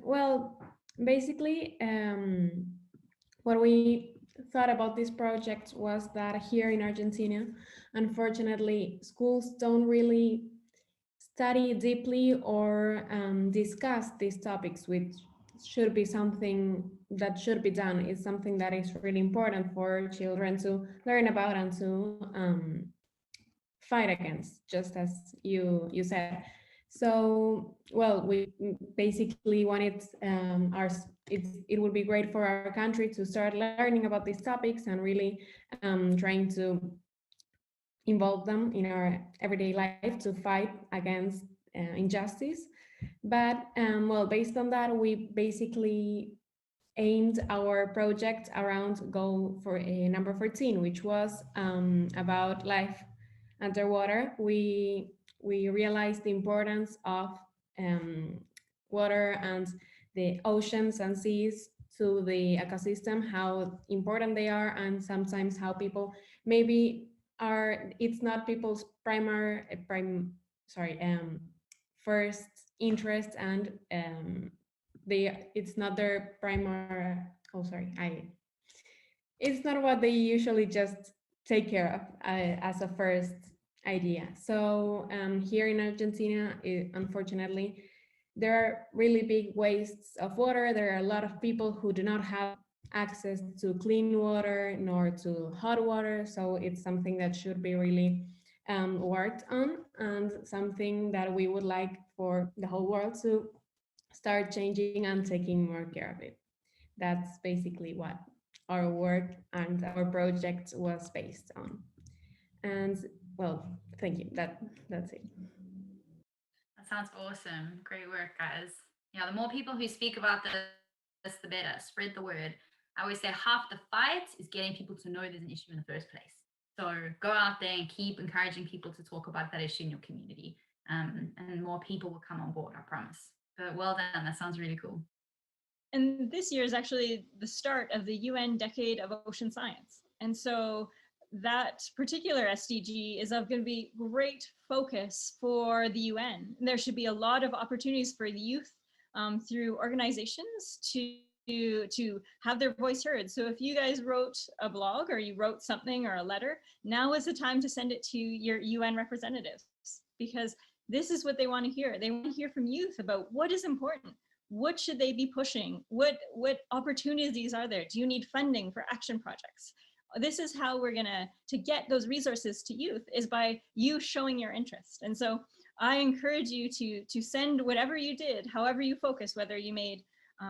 [SPEAKER 7] Well, basically, what we thought about this project was that here in Argentina, unfortunately, schools don't really study deeply or discuss these topics, which should be something that should be done. It's something that is really important for children to learn about and to fight against, just as you said. So, well, we basically wanted it would be great for our country to start learning about these topics and really trying to involve them in our everyday life to fight against injustice. But well, based on that, we basically aimed our project around goal for number 14, which was about life underwater. We realized the importance of water and the oceans and seas to the ecosystem, how important they are, and sometimes how people maybe it's not people's first interest, and it's not their primary, it's not what they usually just take care of as a first idea. So here in Argentina, unfortunately, there are really big wastes of water. There are a lot of people who do not have access to clean water nor to hot water. So it's something that should be really worked on, and something that we would like for the whole world to start changing and taking more care of it. That's basically what our work and our project was based on. And well, thank you. That's it.
[SPEAKER 8] That sounds awesome. Great work, guys. Yeah, the more people who speak about this, the better. Spread the word. I always say half the fight is getting people to know there's an issue in the first place. So go out there and keep encouraging people to talk about that issue in your community. And more people will come on board, I promise. But well done. That sounds really cool.
[SPEAKER 1] And this year is actually the start of the UN Decade of Ocean Science. And so that particular SDG is going to be great focus for the UN. There should be a lot of opportunities for the youth through organizations to have their voice heard. So if you guys wrote a blog or you wrote something or a letter, now is the time to send it to your UN representatives, because this is what they want to hear. They want to hear from youth about what is important. What should they be pushing? What opportunities are there? Do you need funding for action projects? This is how we're gonna get those resources to youth, is by you showing your interest. And so I encourage you to send whatever you did, however you focus, whether you made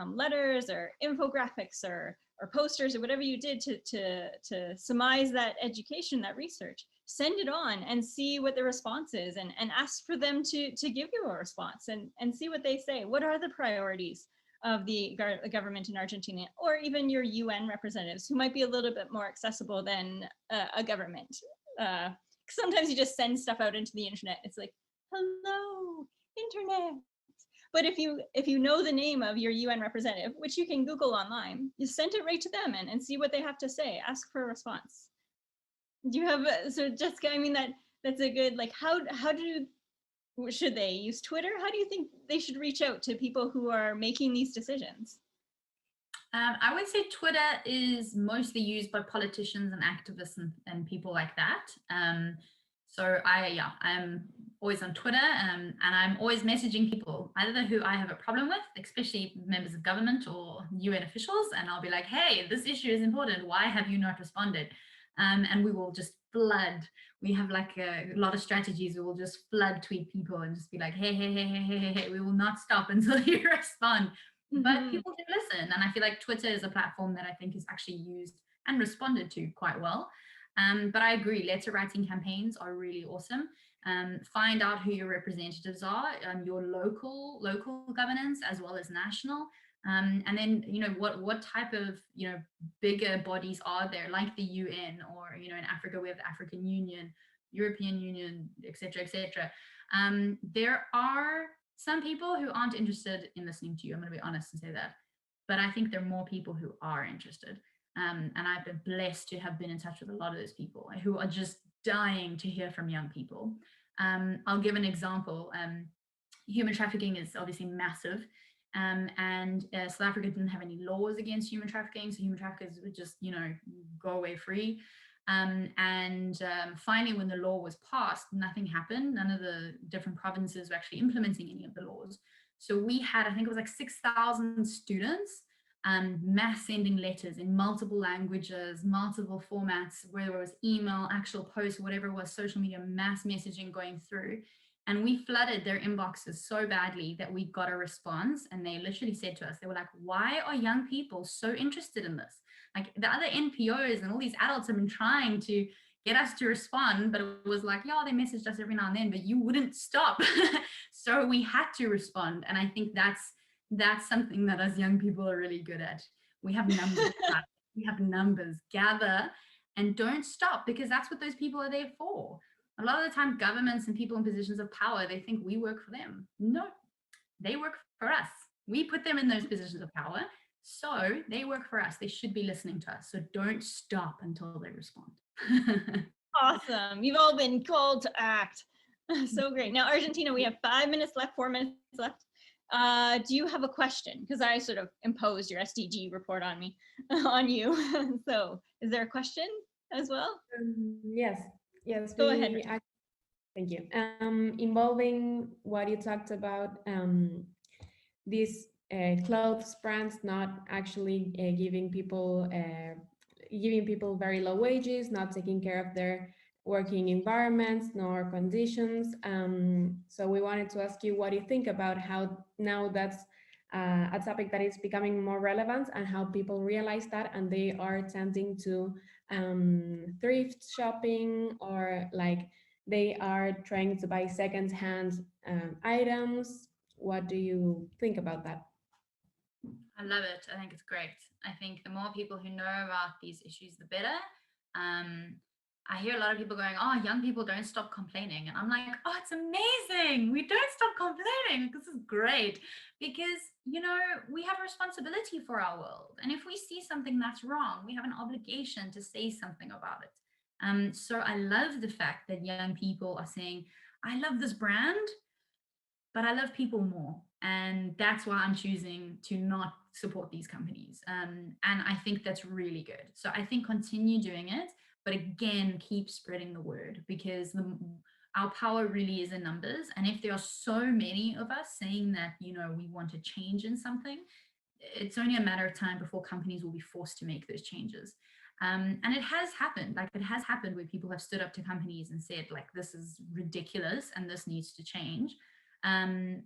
[SPEAKER 1] letters or infographics or posters or whatever you did to surmise that education, that research. Send it on and see what the response is, and ask for them to give you a response and see what they say. What are the priorities of the government in Argentina, or even your UN representatives, who might be a little bit more accessible than a government? Sometimes you just send stuff out into the internet. It's like, hello, internet. But if you know the name of your UN representative, which you can Google online, you send it right to them and see what they have to say. Ask for a response. Do you have, so Jessica, I mean, that's a good, like, should they use Twitter? How do you think they should reach out to people who are making these decisions?
[SPEAKER 8] I would say Twitter is mostly used by politicians and activists and people like that. So I'm always on Twitter, and I'm always messaging people, either who I have a problem with, especially members of government or UN officials, and I'll be like, hey, this issue is important. Why have you not responded? And we will just flood. We have like a lot of strategies. We will just flood tweet people and just be like, hey, we will not stop until you respond. But people can listen. And I feel like Twitter is a platform that I think is actually used and responded to quite well. But I agree, letter writing campaigns are really awesome. Find out who your representatives are, your local governance as well as national. And then, what type of, bigger bodies are there, like the UN, or, in Africa, we have the African Union, European Union, etc., etc. There are some people who aren't interested in listening to you. I'm going to be honest and say that. But I think there are more people who are interested. And I've been blessed to have been in touch with a lot of those people who are just dying to hear from young people. I'll give an example. Human trafficking is obviously massive. And South Africa didn't have any laws against human trafficking, so human traffickers would just, go away free. Finally, when the law was passed, nothing happened. None of the different provinces were actually implementing any of the laws. So we had, I think it was like 6,000 students, mass sending letters in multiple languages, multiple formats, whether it was email, actual posts, whatever it was, social media, mass messaging going through. And we flooded their inboxes so badly that we got a response. And they literally said to us, they were like, why are young people so interested in this? Like, the other NPOs and all these adults have been trying to get us to respond, but it was like, yeah, they messaged us every now and then, but you wouldn't stop. So we had to respond. And I think that's something that us young people are really good at. We have numbers. We have numbers. Gather and don't stop, because that's what those people are there for. A lot of the time, governments and people in positions of power, they think we work for them. No, they work for us. We put them in those positions of power, so they work for us. They should be listening to us. So don't stop until they respond.
[SPEAKER 1] Awesome. You've all been called to act. So great. Now, Argentina, we have 5 minutes left, 4 minutes left. Do you have a question? Because I sort of imposed your SDG report on you. So is there a question as well?
[SPEAKER 7] Yes.
[SPEAKER 1] Go ahead.
[SPEAKER 7] Thank you. Involving what you talked about, this clothes brands, not actually giving people very low wages, not taking care of their working environments nor conditions. So we wanted to ask you what you think about how now that's a topic that is becoming more relevant, and how people realize that and they are tending to thrift shopping, or like they are trying to buy second-hand items. What do you think about that?
[SPEAKER 8] I love it. I think it's great. I think the more people who know about these issues, the better. I hear a lot of people going, "Oh, young people don't stop complaining," and I'm like, "Oh, it's amazing! We don't stop complaining. This is great because we have a responsibility for our world, and if we see something that's wrong, we have an obligation to say something about it." So I love the fact that young people are saying, "I love this brand, but I love people more." And that's why I'm choosing to not support these companies. And I think that's really good. So I think continue doing it, but again, keep spreading the word, because our power really is in numbers. And if there are so many of us saying that, we want to change in something, it's only a matter of time before companies will be forced to make those changes. And it has happened. Like, it has happened where people have stood up to companies and said, like, this is ridiculous and this needs to change. And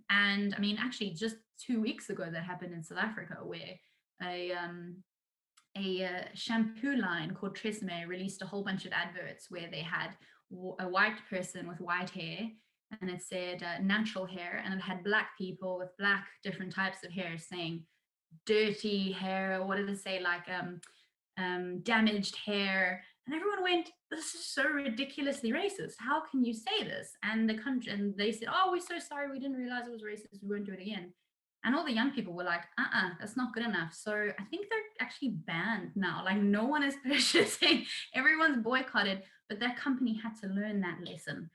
[SPEAKER 8] I mean, actually, just 2 weeks ago, that happened in South Africa, where a shampoo line called Tresemme released a whole bunch of adverts where they had a white person with white hair, and it said natural hair, and it had black people with black different types of hair saying dirty hair, or what did it say, like damaged hair. And everyone went, "This is so ridiculously racist. How can you say this?" And they said, "Oh, we're so sorry. We didn't realize it was racist. We won't do it again." And all the young people were like, that's not good enough. So I think they're actually banned now. Like, no one is purchasing, everyone's boycotted, but that company had to learn that lesson.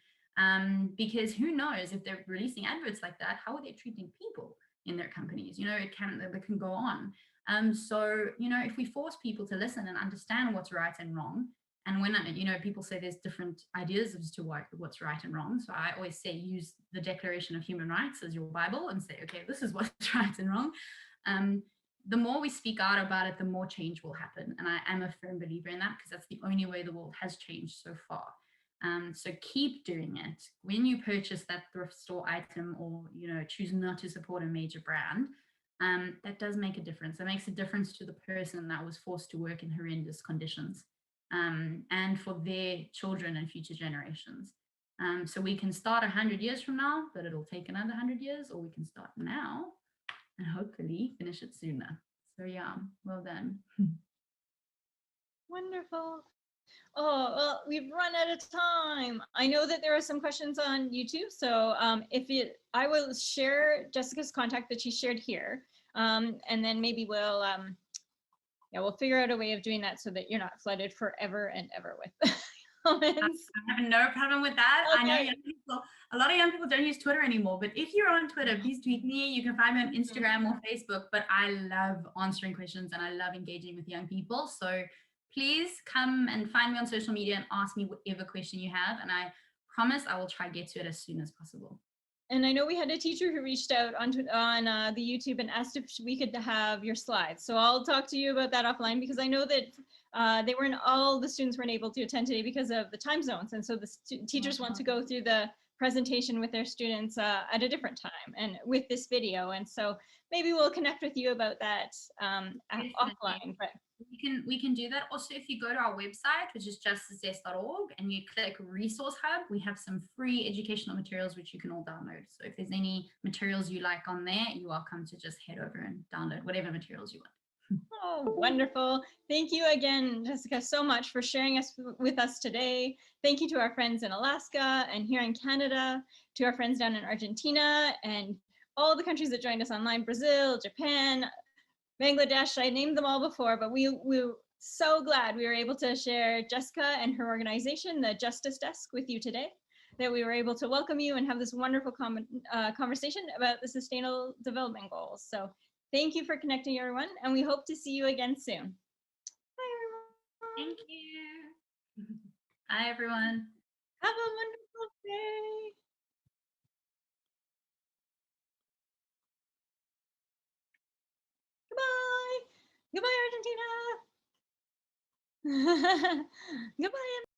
[SPEAKER 8] Because who knows, if they're releasing adverts like that, how are they treating people in their companies? It can go on. So, if we force people to listen and understand what's right and wrong, and when, people say there's different ideas as to what's right and wrong. So I always say, use the Declaration of Human Rights as your Bible and say, okay, this is what's right and wrong. The more we speak out about it, the more change will happen. And I am a firm believer in that, because that's the only way the world has changed so far. So keep doing it. When you purchase that thrift store item, or, choose not to support a major brand, that does make a difference. It makes a difference to the person that was forced to work in horrendous conditions. And for their children and future generations. So we can start 100 years from now, but it'll take another 100 years, or we can start now and hopefully finish it sooner. So yeah, well done.
[SPEAKER 1] Wonderful. Oh, well, we've run out of time. I know that there are some questions on YouTube, so I will share Jessica's contact that she shared here, and then maybe we'll figure out a way of doing that so that you're not flooded forever and ever with comments.
[SPEAKER 5] I have no problem with that.
[SPEAKER 1] Okay.
[SPEAKER 5] I know a lot of young people don't use Twitter anymore, but if you're on Twitter, please tweet me. You can find me on Instagram or Facebook, but I love answering questions and I love engaging with young people. So please come and find me on social media and ask me whatever question you have. And I promise I will try to get to it as soon as possible.
[SPEAKER 1] And I know we had a teacher who reached out on the YouTube and asked if we could have your slides. So I'll talk to you about that offline, because I know that all the students weren't able to attend today because of the time zones. And so the teachers want to go through the presentation with their students at a different time and with this video. And so maybe we'll connect with you about that offline. But
[SPEAKER 8] we can do that. Also, if you go to our website, which is justicedesk.org, and you click Resource Hub, we have some free educational materials which you can all download. So if there's any materials you like on there, you're welcome to just head over and download whatever materials you want.
[SPEAKER 1] Oh, wonderful. Thank you again, Jessica, so much for sharing with us today. Thank you to our friends in Alaska and here in Canada, to our friends down in Argentina, and all the countries that joined us online, Brazil, Japan, Bangladesh. I named them all before, but we're so glad we were able to share Jessica and her organization, the Justice Desk, with you today, that we were able to welcome you and have this wonderful conversation about the Sustainable Development Goals. So thank you for connecting, everyone, and we hope to see you again soon. Bye, everyone.
[SPEAKER 8] Thank you. Bye, everyone.
[SPEAKER 1] Have a wonderful day. Goodbye, Argentina. Goodbye.